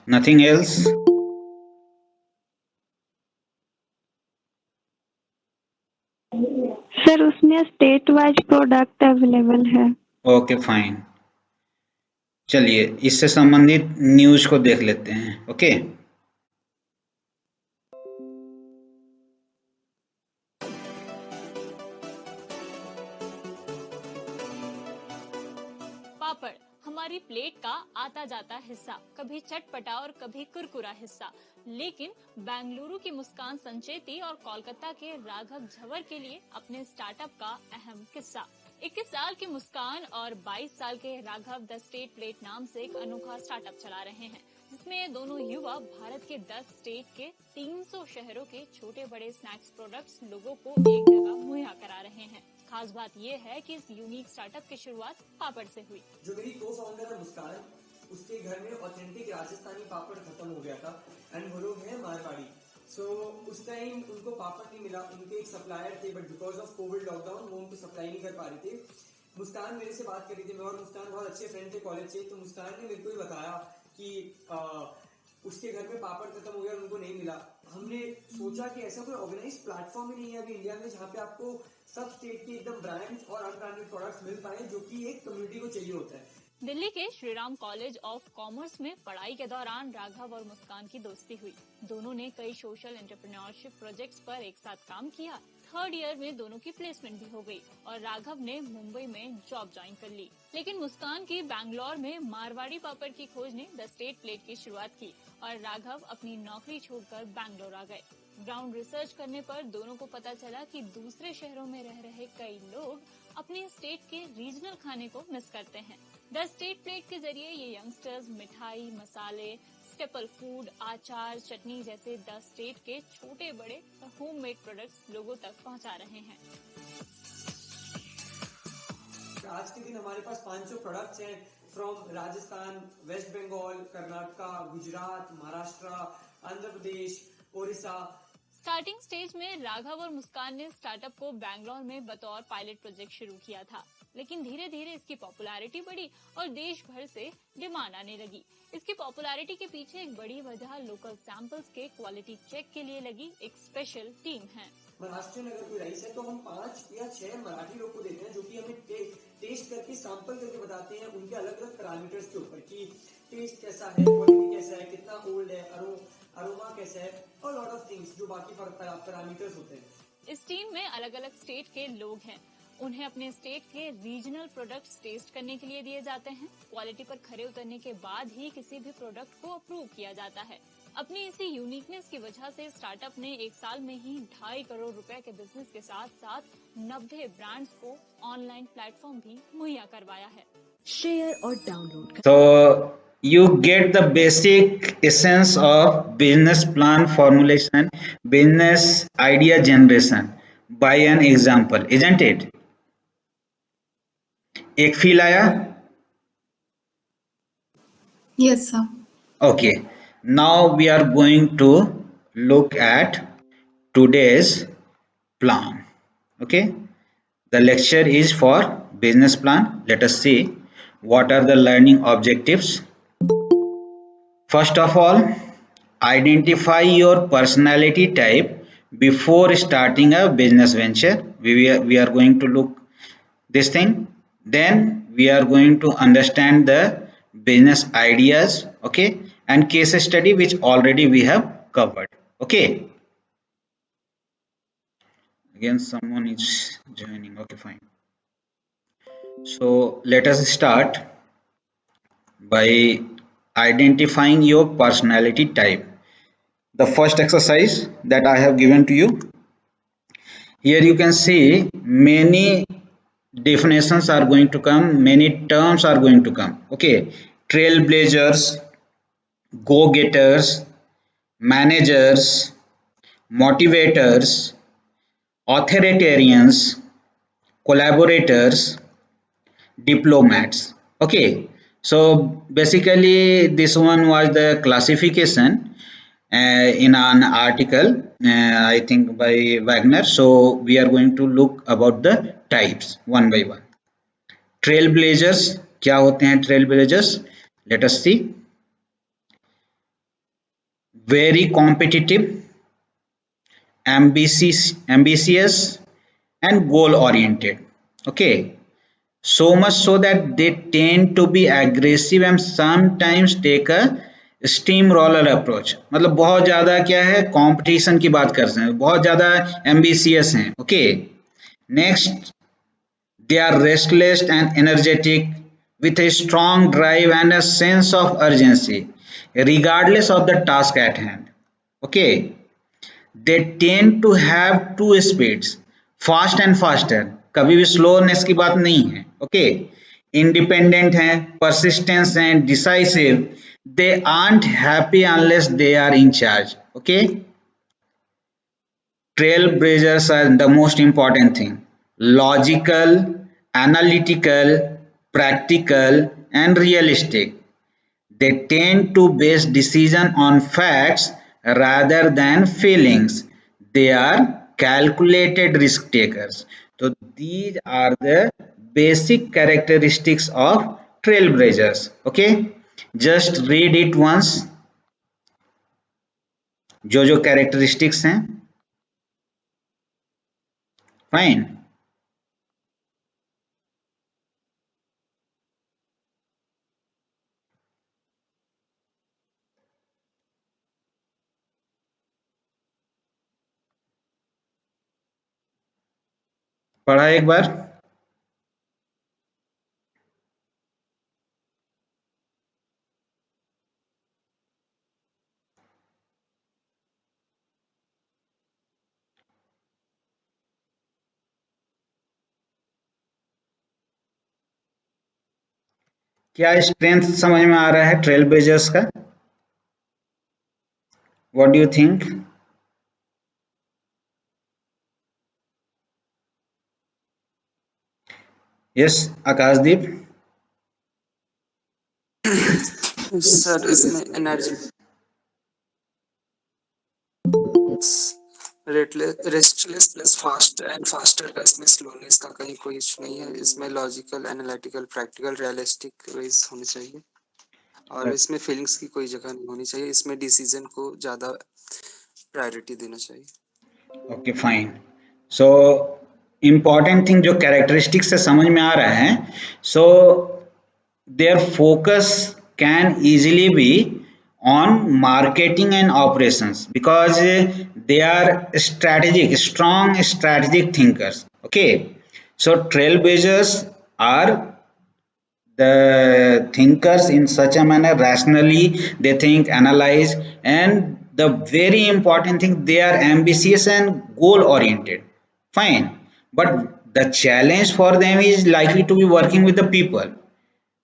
Nothing else? Sir उसमें state wise product available है। Okay fine. चलिए इससे संबंधित न्यूज को देख लेते हैं। ओके, पापड़ हमारी प्लेट का आता जाता हिस्सा, कभी चटपटा और कभी कुरकुरा हिस्सा। लेकिन बेंगलुरु की मुस्कान संचेती और कोलकाता के राघव झवर के लिए अपने स्टार्टअप का अहम किस्सा। 21 साल की मुस्कान और 22 साल के राघव द स्टेट प्लेट नाम से एक अनोखा स्टार्टअप चला रहे हैं, जिसमें दोनों युवा भारत के 10 स्टेट के 300 शहरों के छोटे बड़े स्नैक्स प्रोडक्ट्स लोगों को एक जगह मुहैया करा रहे हैं। खास बात यह है कि इस यूनिक स्टार्टअप की शुरुआत पापड़ से हुई। जो मेरी को फाउंडर है मुस्कान, उसके घर में ऑथेंटिक राजस्थानी पापड़ खत्म हो गया था एंड वो लोग हैं मारवाड़ी। सो उस टाइम उनको पापड़ नहीं मिला, उनके एक सप्लायर थे, but because of Covid lockdown वो उनको सप्लाई नहीं कर पा रहे थे। मुस्कान मेरे से बात करी थी, मैं और मुस्कान बहुत अच्छे फ्रेंड थे कॉलेज से। तो मुस्कान ने मेरे को ही बताया कि उसके घर में पापड़ खत्म हो गया, उनको नहीं मिला। हमने सोचा कि ऐसा कोई ऑर्गेनाइज प्लेटफॉर्म ही नहीं है अभी इंडिया में जहाँ पे आपको सब स्टेट के एकदम ब्रांड्स और अनब्रांडेड प्रोडक्ट्स मिल पाए, जो कि एक कम्युनिटी को चाहिए होता है। दिल्ली के श्रीराम कॉलेज ऑफ कॉमर्स में पढ़ाई के दौरान राघव और मुस्कान की दोस्ती हुई। दोनों ने कई सोशल एंटरप्रेन्योरशिप प्रोजेक्ट्स पर एक साथ काम किया। थर्ड ईयर में दोनों की प्लेसमेंट भी हो गई और राघव ने मुंबई में जॉब ज्वाइन कर ली। लेकिन मुस्कान की बैंगलोर में मारवाड़ी पापड़ की खोज ने द स्टेट प्लेट की शुरुआत की और राघव अपनी नौकरी छोड़कर बैंगलोर आ गए। ग्राउंड रिसर्च करने पर दोनों को पता चला कि दूसरे शहरों में रह रहे कई लोग अपने स्टेट के रीजनल खाने को मिस करते हैं। द स्टेट प्लेट के जरिए ये यंगस्टर्स मिठाई, मसाले, स्टेपल फूड, आचार, चटनी जैसे द स्टेट के छोटे बड़े होममेड प्रोडक्ट्स लोगों तक पहुंचा रहे हैं। आज के दिन हमारे पास 500 प्रोडक्ट्स हैं from Rajasthan, waste Bengal, Karnataka, Gujarat, Maharashtra, Andhra Pradesh, Odisha. Starting stage में राघव और मुस्कान ने स्टार्टअप को बैंगलोर में बतौर पायलट प्रोजेक्ट शुरू किया था, लेकिन धीरे धीरे इसकी पॉपुलैरिटी बढ़ी और देश भर से डिमांड आने लगी। इसकी पॉपुलैरिटी के पीछे एक बड़ी वजह लोकल सैंपल्स के क्वालिटी चेक के लिए लगी एक स्पेशल टीम है। महाराष्ट्र में अगर कोई राइस है तो हम 5 या 6 मराठी लोग को देते हैं, जो कि हमें टेस्ट करके सैंपल करके बताते हैं उनके अलग अलग पैरामीटर्स के ऊपर कि टेस्ट कैसा है, क्वालिटी कैसा है, कितना ओल्ड है, अरोमा कैसा है और लॉट ऑफ थिंग्स जो बाकी पैरामीटर्स होते हैं। इस टीम में अलग अलग स्टेट के लोग हैं। उन्हें अपने स्टेट के रीजनल प्रोडक्ट्स टेस्ट करने के लिए दिए जाते हैं। क्वालिटी पर खरे उतरने के बाद ही किसी भी प्रोडक्ट को अप्रूव किया जाता है। अपनी इसी यूनिकनेस की वजह से स्टार्टअप ने एक साल में ही 2.5 करोड़ रुपए के बिजनेस के साथ साथ 90 ब्रांड्स को ऑनलाइन प्लेटफॉर्म भी मुहैया करवाया है। शेयर और download. so you get the basic essence of business plan formulation, business idea generation by an example, isn't it? एक फील आया? Yes, sir. Okay, now we are going to look at today's plan. Okay, the lecture is for business plan. Let us see what are the learning objectives. First of all, identify your personality type before starting a business venture. We are going to look this thing. Then we are going to understand the business ideas, okay, and case study which already we have covered. Okay, again someone is joining. Okay, fine. So let us start by identifying your personality type. The first exercise that I have given to you, here you can see many definitions are going to come, many terms are going to come. Okay, trailblazers, go-getters, managers, motivators, authoritarians, collaborators, diplomats. Okay, so basically this one was the classification in an article, I think by Wagner. So we are going to look about the types one by one. Trailblazers, क्या होते हैं trailblazers? Let us see. very competitive, ambitious, and goal oriented. Okay, so much so that they tend to be aggressive and sometimes take a steamroller approach. मतलब बहुत ज़्यादा क्या है, competition की बात कर रहे हैं, बहुत ज़्यादा एम्बिशियस हैं. Okay, next, they are restless and energetic with a strong drive and a sense of urgency regardless of the task at hand. Okay, they tend to have two speeds, fast and faster. कभी भी slowness की बात नहीं है. Okay, independent हैं, persistence हैं, decisive. They aren't happy unless they are in charge. Okay, trailblazers are the most important thing: logical, analytical, practical, and realistic. They tend to base decision on facts rather than feelings. They are calculated risk takers. So these are the basic characteristics of trailblazers. Okay, just read it once. जो जो characteristics हैं. Fine. पढ़ा एक बार. क्या strength समझ में आ रहा है ट्रेल ब्लेजर्स का? What do you think? Yes Akashdeep. Sir इसमें energy restless plus fast and faster का, इसमें स्लोनेस का कहीं कोई इशू नहीं है. इसमें logical, analytical, practical, realistic ways होनी चाहिए और इसमें फीलिंग्स की कोई जगह नहीं होनी चाहिए. इसमें डिसीजन को ज़्यादा प्रायोरिटी देना चाहिए. Okay fine. So important thing जो कैरेक्टरिस्टिक्स से समझ में आ रहा है, सो their focus can easily be on marketing and operations because they are strategic, strong strategic thinkers. Okay, so trailblazers are the thinkers in such a manner, rationally they think, analyze, and the very important thing, they are ambitious and goal oriented. Fine, but the challenge for them is likely to be working with the people.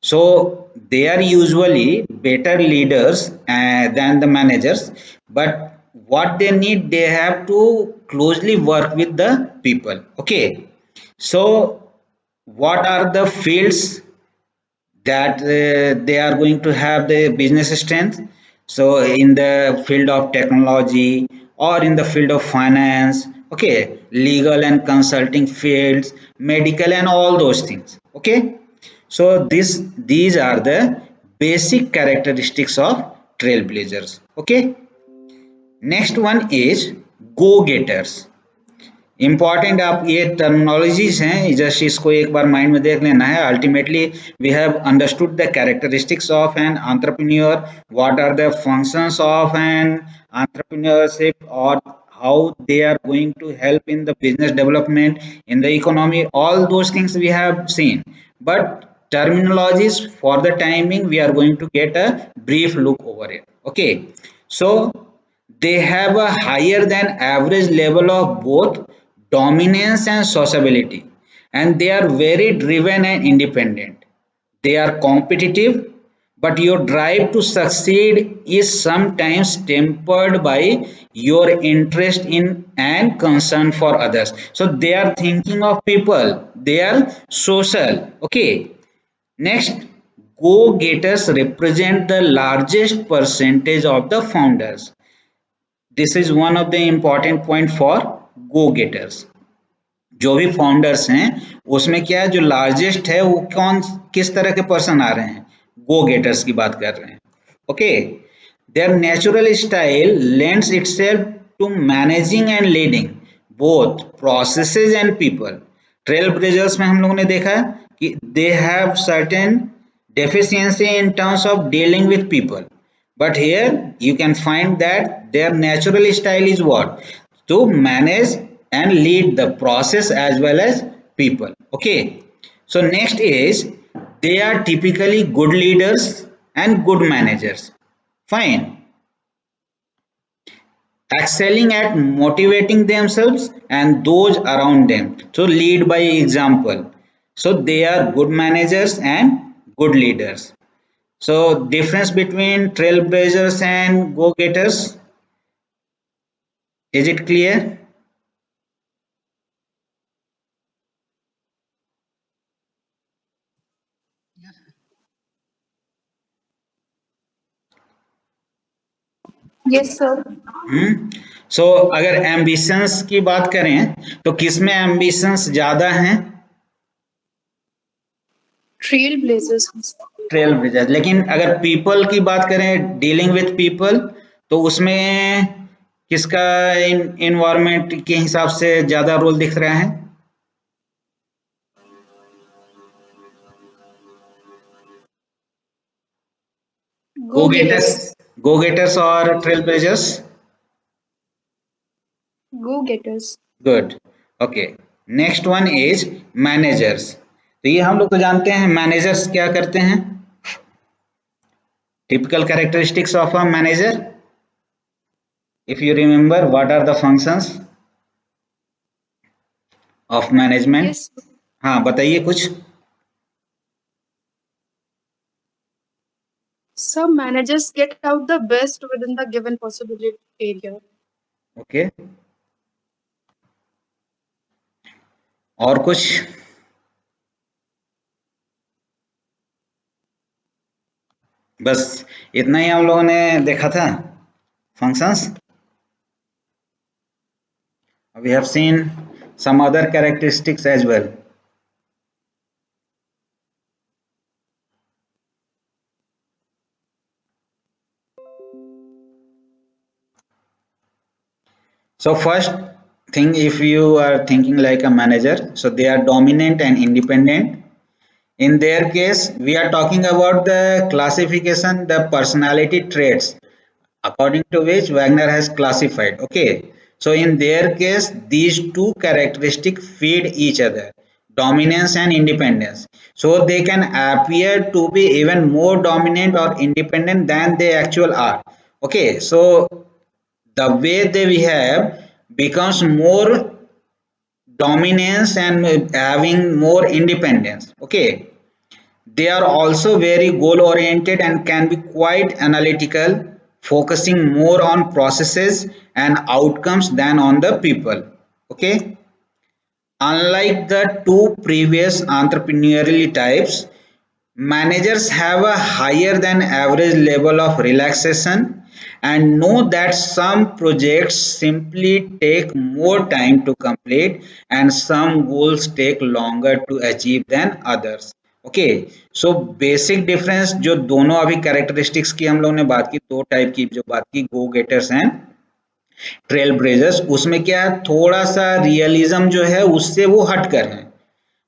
So they are usually better leaders than the managers, but what they need, they have to closely work with the people. Okay, so what are the fields that they are going to have the business strength? So in the field of technology or in the field of finance, okay, legal and consulting fields, medical and all those things. Okay, so these are the basic characteristics of trailblazers. Okay, next one is go getters. Important आप ये terminologies हैं, just इसको एक बार mind में देख लेना है. Ultimately we have understood the characteristics of an entrepreneur, what are the functions of an entrepreneurship, और how they are going to help in the business development, in the economy, all those things we have seen. But terminologies, for the timing we are going to get a brief look over it. Okay, so they have a higher than average level of both dominance and sociability, and they are very driven and independent. They are competitive, but your drive to succeed is sometimes tempered by your interest in and concern for others. So they are thinking of people, they are social. Okay, next, go getters represent the largest percentage of the founders. This is one of the important point for go getters. जो भी founders हैं उसमें क्या है, जो largest है वो कौन, किस तरह के पर्सन आ रहे हैं, गो गेटर्स की बात कर रहे हैं. Okay, Their natural style lends itself to managing and leading both processes and people. Trailblazers में हम लोगों ने देखा कि they have certain deficiency in terms of dealing with people, but here you can find that their natural style is what? To manage and lead the process as well as people. Okay, so next is they are typically good leaders and good managers. Fine, excelling at motivating themselves and those around them. So lead by example. So they are good managers and good leaders. So difference between trailblazers and go-getters, is it clear? Yes, sir. हम्म. सो अगर ambitions की बात करें तो किसमें ambitions ज्यादा हैं? Trailblazers. Trail blazers. लेकिन अगर पीपल की बात करें, डीलिंग विथ पीपल, तो उसमें किसका इन्वायरमेंट के हिसाब से ज्यादा रोल दिख रहा है? Go getters. Go-getters. Go getters और trail blazers. Go-getters. Good. Okay, next one is managers. तो ये हम लोग तो जानते हैं मैनेजर्स क्या करते हैं. Typical characteristics of a manager, if you remember, what are the functions of management? Yes, sir. हाँ, बताइए कुछ. Some managers get out the best within the given possibility area. Okay, और कुछ? बस इतना ही हम लोगों ने देखा था functions. We have seen some other characteristics as well. So first thing, if you are thinking like a manager, so they are dominant and independent. In their case, we are talking about the classification, the personality traits according to which Wagner has classified. Okay, so in their case, these two characteristics feed each other, dominance and independence. So they can appear to be even more dominant or independent than they actual are. Okay, so the way they behave becomes more dominance and having more independence. Okay, they are also very goal oriented and can be quite analytical, focusing more on processes and outcomes than on the people. Okay, unlike the two previous entrepreneurial types, managers have a higher than average level of relaxation and know that some projects simply take more time to complete and some goals take longer to achieve than others. Okay, so basic difference जो दोनों अभी characteristics की हम लोगों ने बात की, दो टाइप की जो बात की, go getters and trail blazers, उसमें क्या है, थोड़ा सा रियलिज्म जो है उससे वो हटकर है.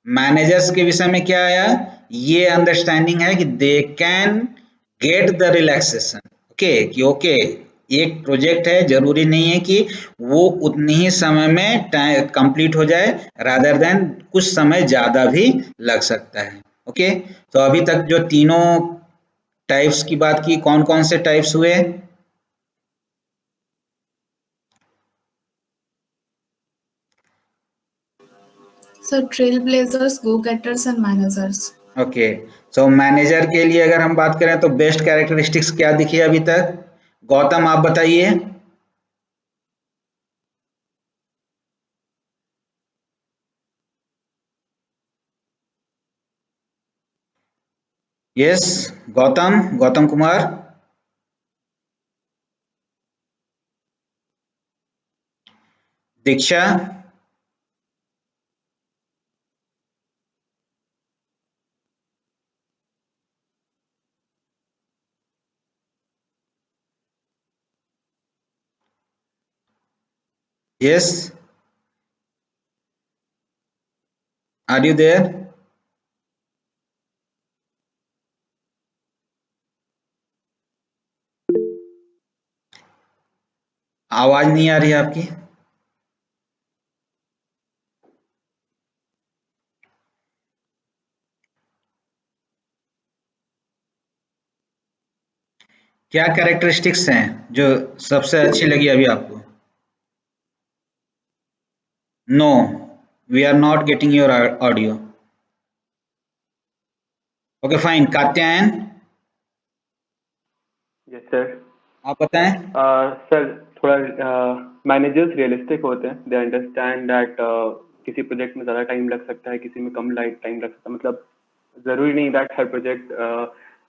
मैनेजर्स के विषय में क्या आया, ये अंडरस्टैंडिंग है कि they can get the relaxation. Okay, कि ओके एक प्रोजेक्ट है, जरूरी नहीं है कि वो उतनी ही समय में कंप्लीट हो जाए, रादर देन कुछ समय ज्यादा भी लग सकता है. ओके, तो अभी तक जो तीनों टाइप्स की बात की, कौन कौन से टाइप्स हुए? So trailblazers, go-getters, and managers. Okay, so manager के लिए अगर हम बात करें तो बेस्ट कैरेक्टरिस्टिक्स क्या दिखी अभी तक? गौतम आप बताइए. Yes, Gautam, Gautam Kumar. Diksha. Yes, are you there? आवाज नहीं आ रही है आपकी। क्या कैरेक्टरिस्टिक्स हैं जो सबसे अच्छी लगी अभी आपको? No, we are not getting your audio. Okay fine, Katyayan yes sir. आप बताएं। सर थोड़ा मैनेजर्स रियलिस्टिक होते हैं, दे अंडरस्टैंड दैट किसी प्रोजेक्ट में ज़्यादा टाइम लग सकता है, किसी में कम टाइम लग सकता है। मतलब ज़रूरी नहीं दैट हर प्रोजेक्ट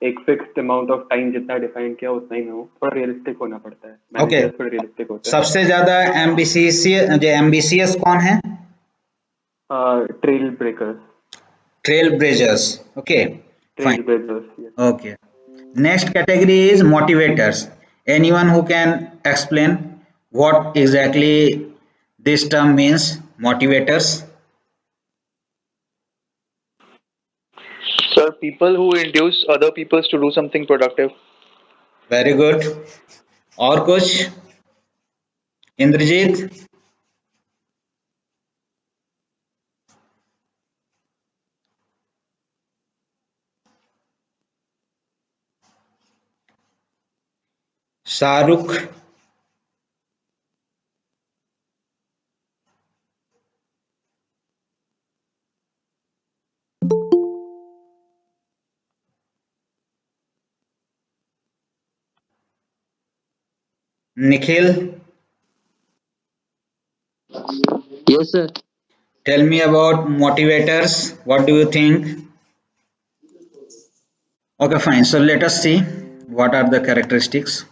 एक फिक्स्ड अमाउंट ऑफ टाइम जितना डिफाइन किया उतना ही में हो, थोड़ा रियलिस्टिक होना पड़ता है। ओके, मैनेजर्स थोड़े रियलिस्टिक होते हैं। सबसे ज्यादा एम्बिशियस कौन है? Trail breakers. Trail blazers. Okay trail fine. Breakers. Okay. Next category is motivators. Anyone who can explain what exactly this term means, motivators? Sir, people who induce other people to do something productive. Very good. और कुछ? Indrajit? Shahrukh? Nikhil? Yes, sir. Tell me about motivators. What do you think? Okay, fine. So let us see what are the characteristics.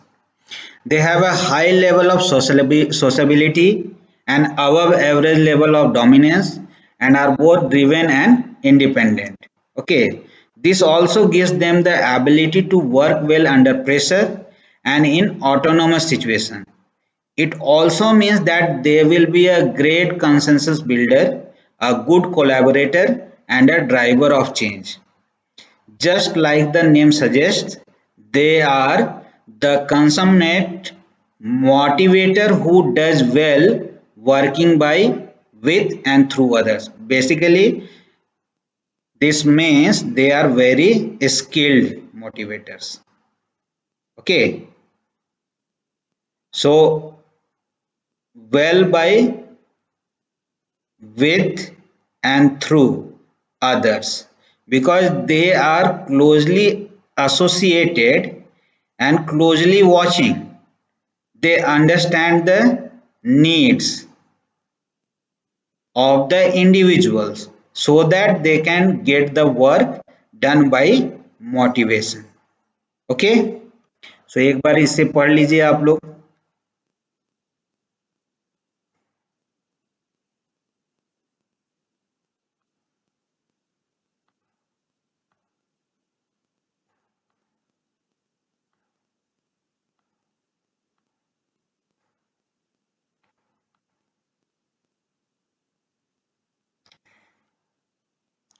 They have a high level of sociability and above average level of dominance and are both driven and independent. Okay, this also gives them the ability to work well under pressure and in autonomous situation. It also means that they will be a great consensus builder, a good collaborator, and a driver of change. Just like the name suggests, they are the consummate motivator who does well working by, with, and through others. Basically, this means they are very skilled motivators. Okay, so well by, with, and through others, because they are closely associated and closely watching. They understand the needs of the individuals so that they can get the work done by motivation. Okay, so एक बार इसे पढ़ लीजिए आप लोग।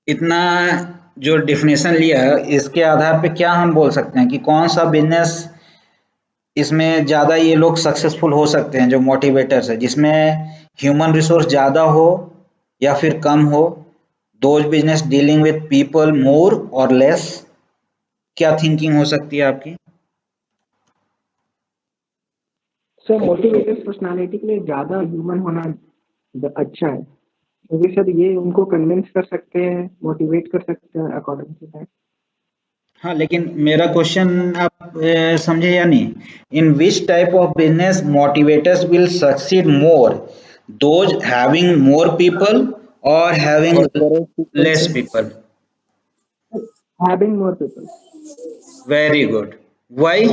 इतना जो definition लिया है इसके आधार पे क्या हम बोल सकते हैं कि कौन सा बिजनेस इसमें ज़्यादा ये लोग सक्सेसफुल हो सकते हैं जो मोटिवेटर्स है, जिसमें ह्यूमन रिसोर्स ज़्यादा हो या फिर कम हो, those business dealing with people more और लेस। क्या थिंकिंग हो सकती है आपकी? सर मोटिवेटेड पर्सनालिटी के लिए ज्यादा ह्यूमन होना अच्छा है, क्योंकि सर ये उनको कन्विंस कर सकते हैं, मोटिवेट कर सकते हैं अकॉर्डिंग टू दैट। हाँ, लेकिन मेरा क्वेश्चन आप समझे या नहीं? In which type of business motivators will succeed more, those having more people और having less people? Having more people. Very good. Why?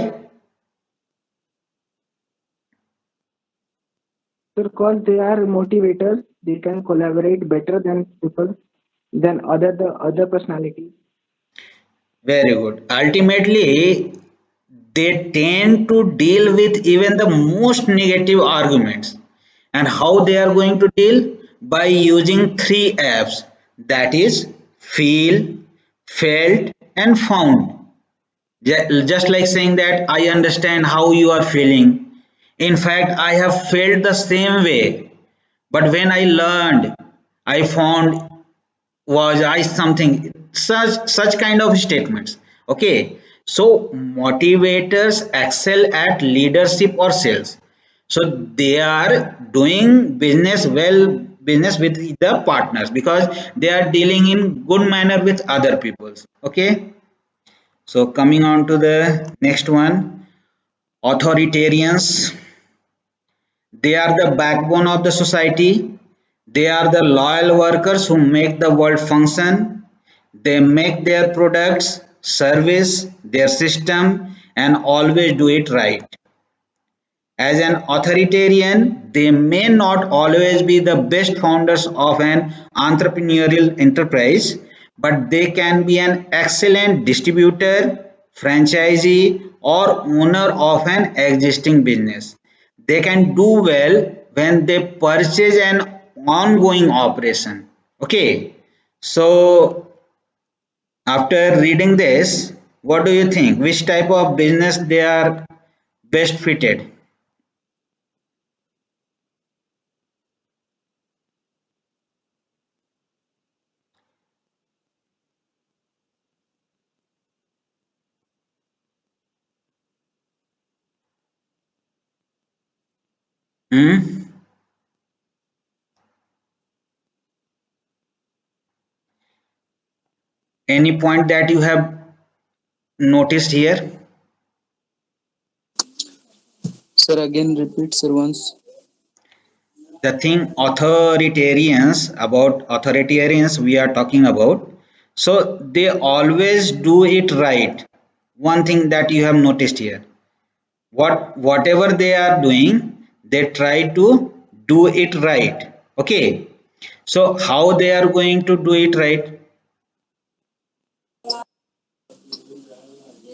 Sir, because they are motivators, they can collaborate better than people, than the other personalities. Very good. Ultimately, they tend to deal with even the most negative arguments And how they are going to deal? By using three F's, that is feel, felt and found. Just like saying that I understand how you are feeling. In fact, I have felt the same way. But when I learned, I found was I something such kind of statements. Okay, so motivators excel at leadership or sales. So they are doing business with the partners because they are dealing in good manner with other peoples. Okay, so coming on to the next one, authoritarians. They are the backbone of the society. They are the loyal workers who make the world function. They make their products, service, their system, and always do it right. As an authoritarian, they may not always be the best founders of an entrepreneurial enterprise, but they can be an excellent distributor, franchisee, or owner of an existing business. They can do well when they purchase an ongoing operation. Okay, so after reading this, what do you think? Which type of business they are best fitted? Hmm? Any point that you have noticed here? Sir, again repeat, sir, once. The thing authoritarians we are talking about. So they always do it right. One thing that you have noticed here. Whatever they are doing, they try to do it right. Okay. So how they are going to do it right?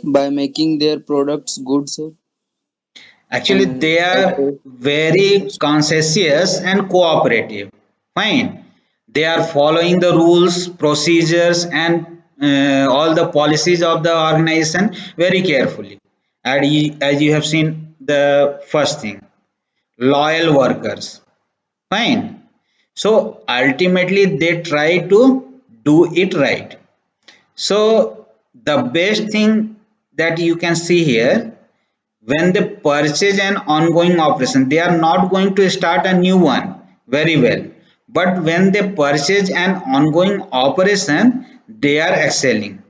By making their products good, sir, Actually, and they at are a very cost. conscientious and cooperative. Fine. They are following the rules, procedures, and all the policies of the organization very carefully. And as you have seen, the first thing, loyal workers. Fine. So ultimately, they try to do it right. So the best thing that you can see here, when they purchase an ongoing operation, they are not going to start a new one very well. But when they purchase an ongoing operation, they are excelling.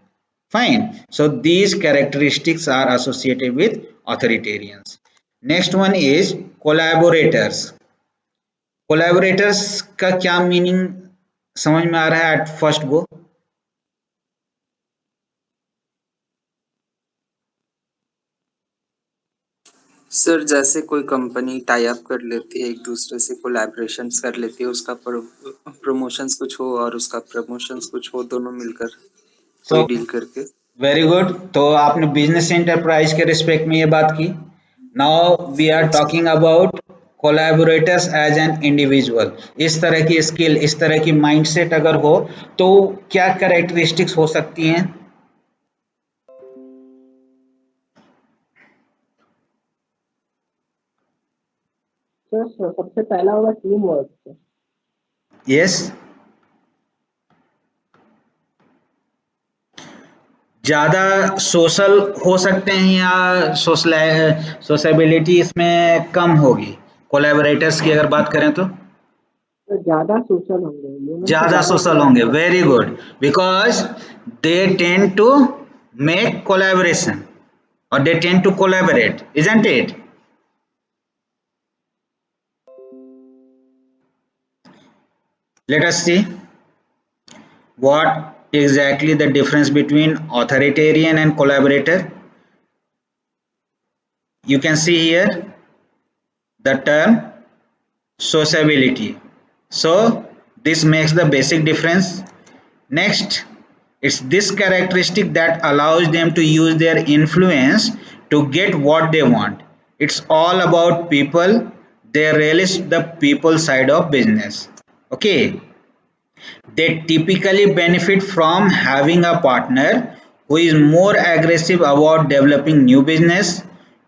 Fine. So these characteristics are associated with authoritarians. Next one is collaborators. Collaborators का क्या meaning समझ में आ रहा है at first go? Sir जैसे कोई company tie up कर लेती है एक दूसरे से कोलैबोरेशंस कर लेती है उसका प्रमोशंस कुछ हो और उसका प्रमोशंस कुछ हो दोनों मिलकर सो कोई डील करके वेरी गुड. तो आपने बिजनेस एंटरप्राइज के रिस्पेक्ट में ये बात की. Now we are talking about collaborators as an individual. इस तरह की स्किल, इस तरह की माइंडसेट अगर हो तो क्या कैरेक्टरिस्टिक्स हो सकती हैं? सर सबसे पहला होगा टीम वर्क. यस. ज़्यादा सोशल हो सकते हैं या सोशबिलिटी इसमें कम होगी कोलैबोरेटर्स की अगर बात करें तो? तो ज़्यादा सोशल होंगे, ज़्यादा सोशल होंगे. Very good. Because they tend to make collaboration or they tend to collaborate, isn't it? Let us see what exactly the difference between authoritarian and collaborator. You can see here the term sociability. So this makes the basic difference. Next, it's this characteristic that allows them to use their influence to get what they want. It's all about people. they relish the people side of business. Okay, they typically benefit from having a partner who is more aggressive about developing new business.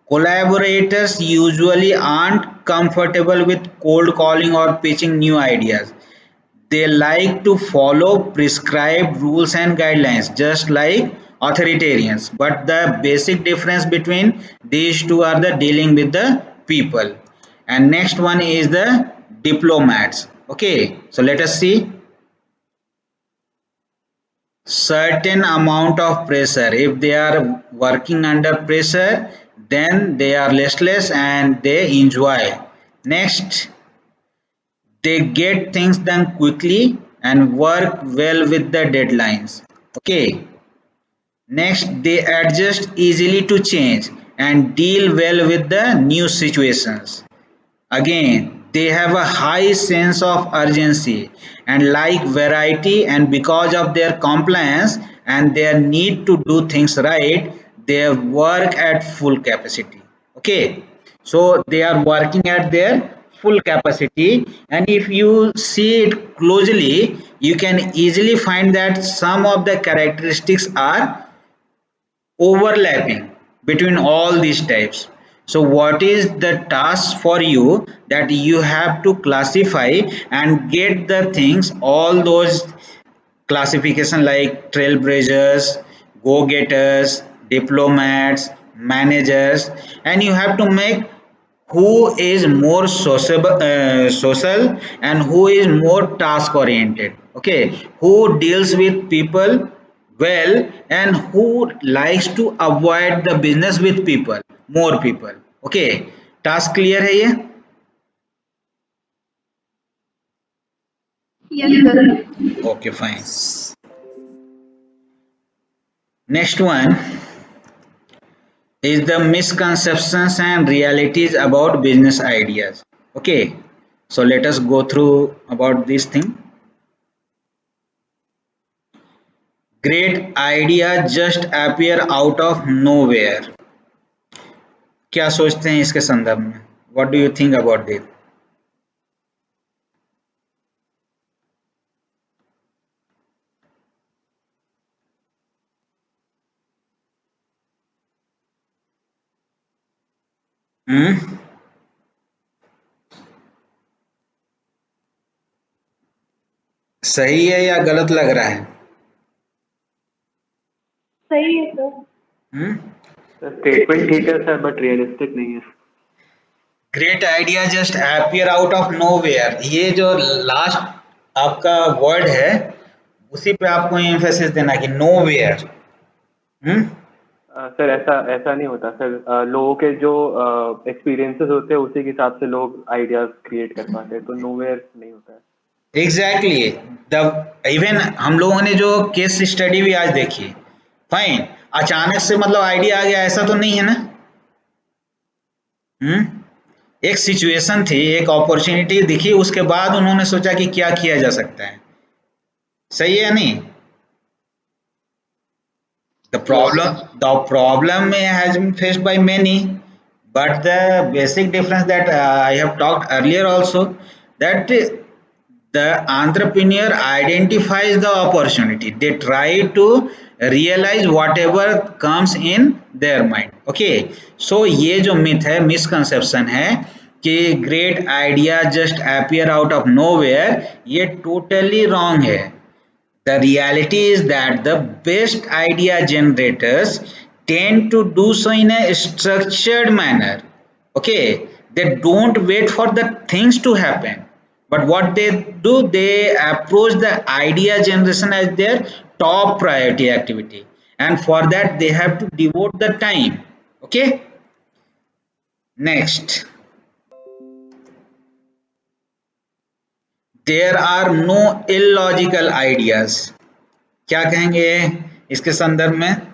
Collaborators usually aren't comfortable with cold calling or pitching new ideas. They like to follow prescribed rules and guidelines, just like authoritarians. But the basic difference between these two are the dealing with the people. And next one is the diplomats. Okay, so let us see. Certain amount of pressure. If they are working under pressure, then they are restless and they enjoy. Next, they get things done quickly and work well with the deadlines. Okay. Next, they adjust easily to change and deal well with the new situations. Again, they have a high sense of urgency and like variety, and because of their compliance and their need to do things right, they work at full capacity. Okay, so they are working at their full capacity, and if you see it closely, you can easily find that some of the characteristics are overlapping between all these types. So what is the task for you, that you have to classify and get the things, all those classification like trailblazers, go-getters, diplomats, managers, and you have to make who is more social and who is more task oriented. Okay, who deals with people well and who likes to avoid the business with people, more people. Okay, task clear है ये? Yes, sir. Okay, fine. Next one is the misconceptions and realities about business ideas. Okay, so let us go through about this thing. Great idea just appear out of nowhere. क्या सोचते हैं इसके संदर्भ में? What do you think about this? हम्म, सही है या गलत लग रहा है? सही है सर. हम्म, स्टेटमेंट ठीक है सर, बट रियलिस्टिक नहीं है. Great idea just appear out of nowhere, ये जो लास्ट आपका वर्ड है उसी पे आपको एम्फेसिस देना कि नोवेयर. हम्म, सर ऐसा नहीं होता सर. लोगों के जो एक्सपीरियंसेस होते हैं उसी के हिसाब से लोग आइडियाज क्रिएट कर पाते हैं, तो नोवेयर नहीं होता है. एग्जैक्टली. द इवन हम लोगों ने जो केस स्टडी भी आज देखी, फाइन, अचानक से मतलब आइडिया आ गया ऐसा तो नहीं है ना. एक सिचुएशन थी, एक अपॉर्चुनिटी दिखी, उसके बाद उन्होंने सोचा कि क्या किया जा सकता है. सही है या नहीं? The problem has been faced by many, but the basic difference that I have talked earlier also, that the entrepreneur identifies the opportunity. They try to realize whatever comes in their mind. Okay, so ये जो myth है, misconception है कि great idea just appear out of nowhere, ये totally wrong है. The reality is that the best idea generators tend to do so in a structured manner. Okay, they don't wait for the things to happen, but what they do, they approach the idea generation as their top priority activity, and for that they have to devote the time. Okay, next, there are no illogical ideas. क्या कहेंगे इसके संदर्भ में?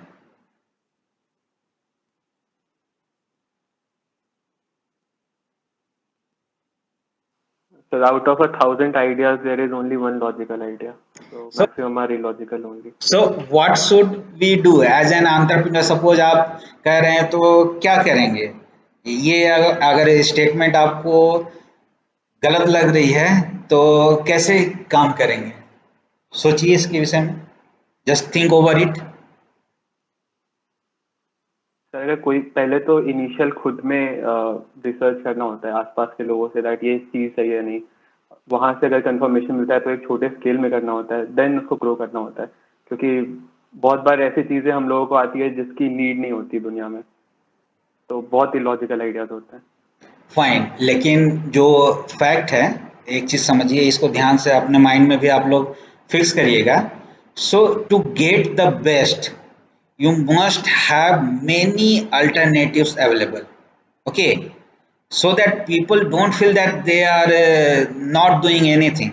So out of 1,000 ideas, there is only one logical idea. So maximum are illogical only. So what should we do as an entrepreneur? Suppose आप कह रहे हैं तो क्या करेंगे? ये अगर स्टेटमेंट आपको गलत लग रही है तो कैसे काम करेंगे? सोचिए इसके विषय में, just think over it. Sir अगर कोई पहले तो इनिशियल खुद में रिसर्च करना होता है आसपास के लोगों से, दैट ये चीज़ सही है नहीं, वहाँ से अगर कंफर्मेशन मिलता है तो एक छोटे स्केल में करना होता है, देन उसको ग्रो करना होता है, क्योंकि बहुत बार ऐसी चीज़ें हम लोगों को आती है जिसकी नीड नहीं होती दुनिया में, तो बहुत ही लॉजिकल आइडियाज होते हैं। फाइन, लेकिन जो फैक्ट है, एक चीज समझिए, इसको ध्यान से अपने माइंड में भी आप लोग फिक्स करिएगा। So to get the best you must have many alternatives available, okay, so that people don't feel that they are not doing anything.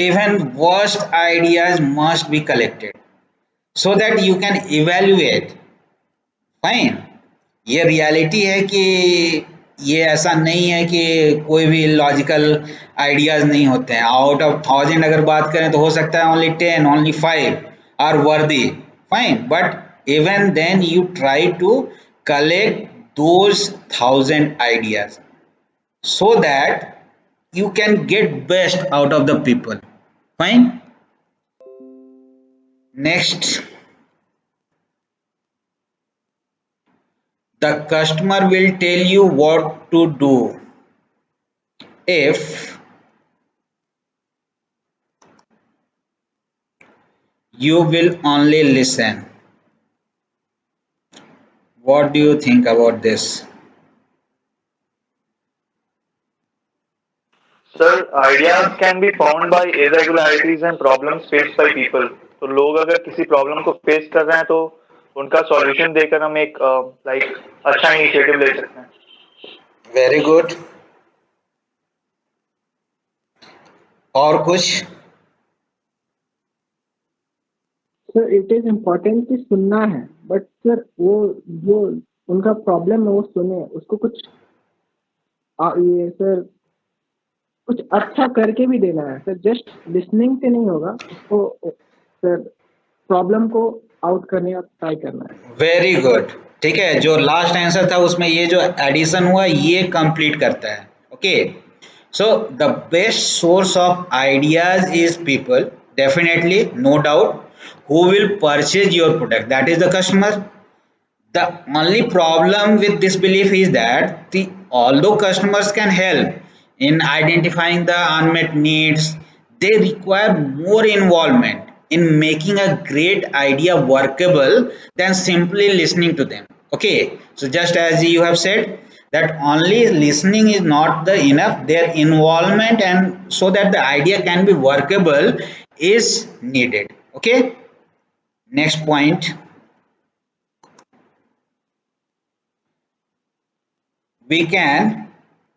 Even worst ideas must be collected so that you can evaluate. Fine, ये reality है कि ये ऐसा नहीं है कि कोई भी लॉजिकल आइडियाज नहीं होते हैं। आउट ऑफ 1000 अगर बात करें तो हो सकता है only 10, only 5 are worthy, fine, but even then you try to collect those 1000 ideas so that you can get best out of the people. Fine. Next, the customer will tell you what to do if you will only listen. What do you think about this? Sir, ideas can be found by irregularities and problems faced by people. तो लोग अगर किसी problem को face कर रहे हैं तो उनका सॉल्यूशन देकर हम एक अच्छा इनिशिएटिव ले सकते हैं। Very good. और कुछ? सर इट इज इम्पोर्टेंट कि सुनना है, बट सर वो जो उनका प्रॉब्लम है वो सुने, उसको कुछ ये सर कुछ अच्छा करके भी देना है सर, जस्ट लिसनिंग से नहीं होगा, उसको सर प्रॉब्लम को आउट करने का ट्राई करना है। वेरी गुड, ठीक है, जो लास्ट आंसर था उसमें ये जो एडिशन हुआ ये कंप्लीट करता है। Okay, so the best source of ideas is people, definitely, no doubt, who will purchase your product, that is the customer. The only problem with this belief is that although customers can help in identifying the unmet needs, they require more involvement in making a great idea workable than simply listening to them. Okay, so just as you have said that only listening is not the enough, their involvement and so that the idea can be workable is needed. Okay, next point, we can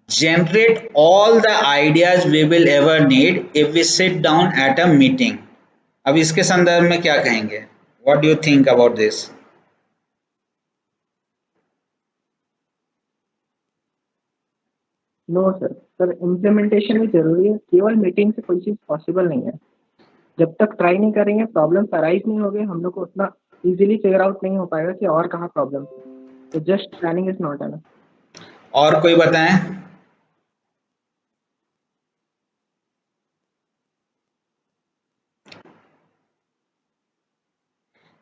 generate all the ideas we will ever need if we sit down at a meeting. अब इसके संदर्भ में क्या कहेंगे? What do you think about this? No sir, sir implementation भी जरूरी है, केवल मीटिंग से कोई चीज़ पॉसिबल नहीं है। जब तक ट्राई नहीं करेंगे, प्रॉब्लम अराइज नहीं होगी, हम लोग को उतना इजीली फिगर आउट नहीं हो पाएगा कि और कहाँ प्रॉब्लम है, तो just planning is not enough. और कोई बताएं?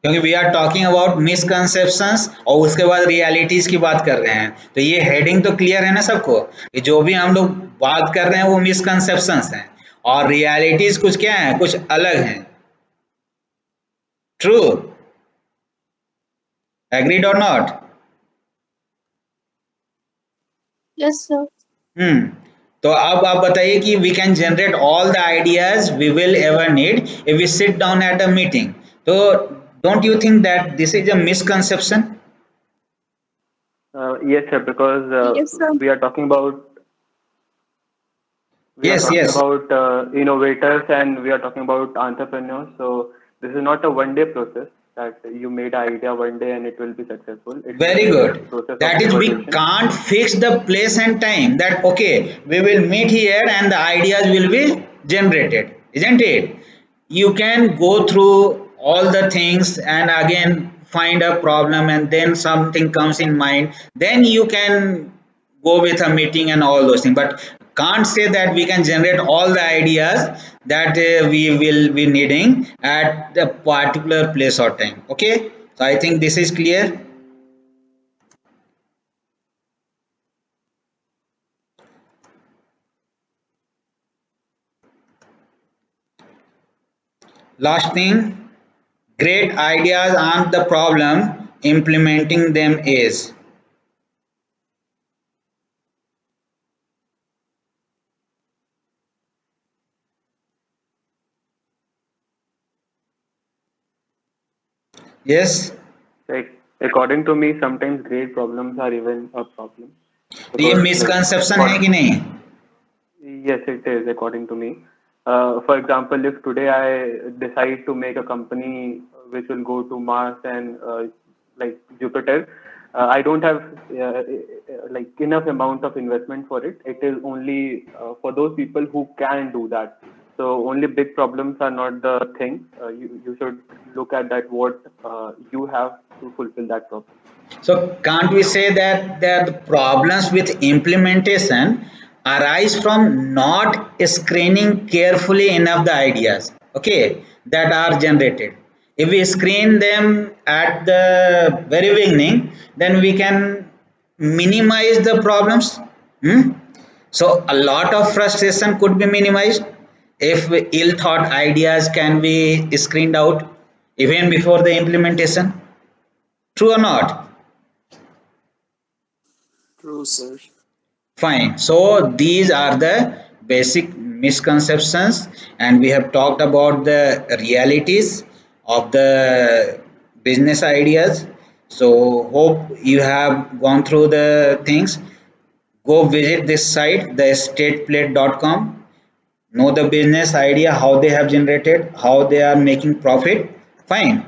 क्योंकि we are talking about misconceptions और उसके बाद रियलिटीज की बात कर रहे हैं, तो ये हेडिंग तो क्लियर है ना सबको कि जो भी हम लोग बात कर रहे हैं वो मिसकंसेप्शंस हैं और रियलिटीज कुछ क्या है, कुछ अलग हैं। ट्रू? एग्रीड और नॉट? Yes sir. तो अब आप बताइए कि we can generate all the ideas we will ever need if we sit down at a meeting, तो don't you think that this is a misconception? Yes sir, because Yes, sir. we are talking about Yes. innovators and we are talking about entrepreneurs, so this is not a one day process that you made an idea one day and it will be successful. It's Very a good. process That of is, we evolution. can't fix the place and time that okay we will meet here and the ideas will be generated, isn't it? You can go through all the things and again find a problem and then something comes in mind, then you can go with a meeting and all those things, but can't say that we can generate all the ideas that we will be needing at the particular place or time. Okay, so I think this is clear. Last thing, great ideas aren't the problem, implementing them is. Yes. Like, according to me, sometimes great problems are even a problem. ये Because, misconception है कि नहीं? yes, it is, according to me. For example, if today I decide to make a company which will go to Mars and like Jupiter, I don't have like enough amount of investment for it. It is only for those people who can do that. So only big problems are not the thing. You should look at that what you have to fulfill that problem. So can't we say that the problems with implementation arise from not screening carefully enough the ideas, okay, that are generated? If we screen them at the very beginning, then we can minimize the problems. Hmm? So a lot of frustration could be minimized if ill thought ideas can be screened out even before the implementation. True or not? True, sir. Fine. So these are the basic misconceptions, and we have talked about the realities of the business ideas. So hope you have gone through the things. Go visit this site, the estateplate.com. Know the business idea, how they have generated, how they are making profit. Fine.